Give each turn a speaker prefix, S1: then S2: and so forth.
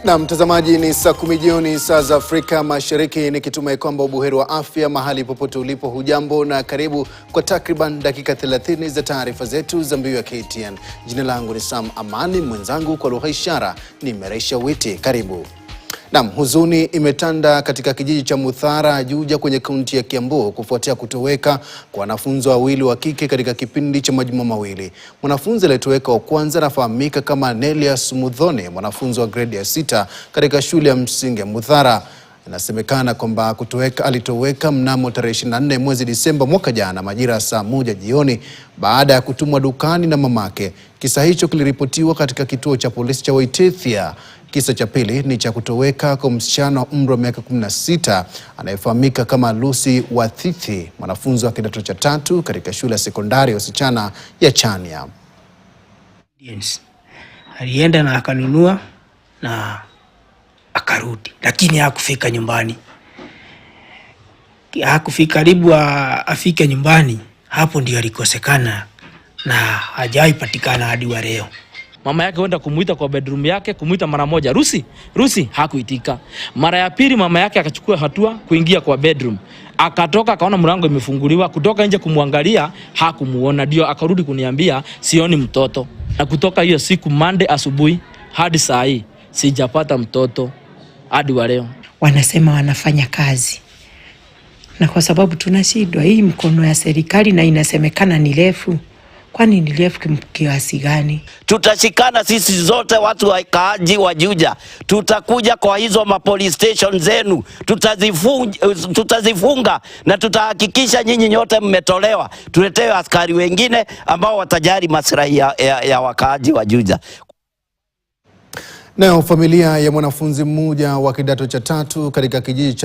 S1: Na mtazamaji, ni saa 10 jioni saa za Afrika Mashariki, nikitumai kwamba ubuheri wa afya mahali popote ulipo. Hujambo na karibu kwa takriban dakika 30 za taarifa zetu za Mbiu ya KTN. Jina langu ni Sam Amani, mwenzangu kwa lugha ishara ni Meresha Witi. Karibu. Naam, huzuni imetanda katika kijiji cha Muthara Juja kwenye kaunti ya Kiambu kufuatia kutoweka kwa wanafunzi wawili wa kike katika kipindi cha majuma mawili. Mwanafunzi aliyetoweka wa kwanza anafahamika kama Nelias Muthone, mwanafunzi wa grade ya 6 katika shule ya msingi ya Muthara. Inasemekana kwamba alitoweka mnamo tarehe 24 mwezi Disemba mwaka jana majira saa 1 jioni baada ya kutumwa dukani na mamake. Kisa hicho kiliripotiwa katika kituo cha polisi cha Waitethia. Kisa cha pili ni cha kutoweka kwa msichana wa umri wa miaka 16 anayefahamika kama Lucy Wathithi, mwanafunzi wa kidato cha 3 katika shule ya sekondari ya wasichana ya Chania.
S2: Alienda na akanunua na akarudi, lakini hakufika nyumbani. Hakufika karibu afike nyumbani, hapo ndio alikosekana na hajaipatikana hadi wa leo.
S3: Mama yake wenda kumuita kwa bedroom yake, kumuita mara moja, Rusi, hakuitika. Mara ya pili mama yake akachukua hatua kuingia kwa bedroom. Akatoka akaona mlango imefunguliwa, kutoka nje kumwangalia hakumuona, ndio akarudi kuniambia sioni mtoto. Na kutoka hiyo siku Monday asubuhi hadi saa hii sijapata mtoto hadi wa leo.
S4: Wanasema wanafanya kazi, na kwa sababu tunashindwa, hii mkono ya serikali na inasemekana ni refu. Kwani ni refu kiasi gani?
S5: Tutashikana sisi zote watu wakaaji wa Juja. Tutakuja kwa hizo police station zenu. Tutazifunga na tutahakikisha nyinyi nyote mmetolewa. Tuletewe askari wengine ambao watajali maslahi ya wakaaji wa Juja.
S1: Nayo familia ya mwanafunzi mmoja wa kidato cha 3 katika kijiji cha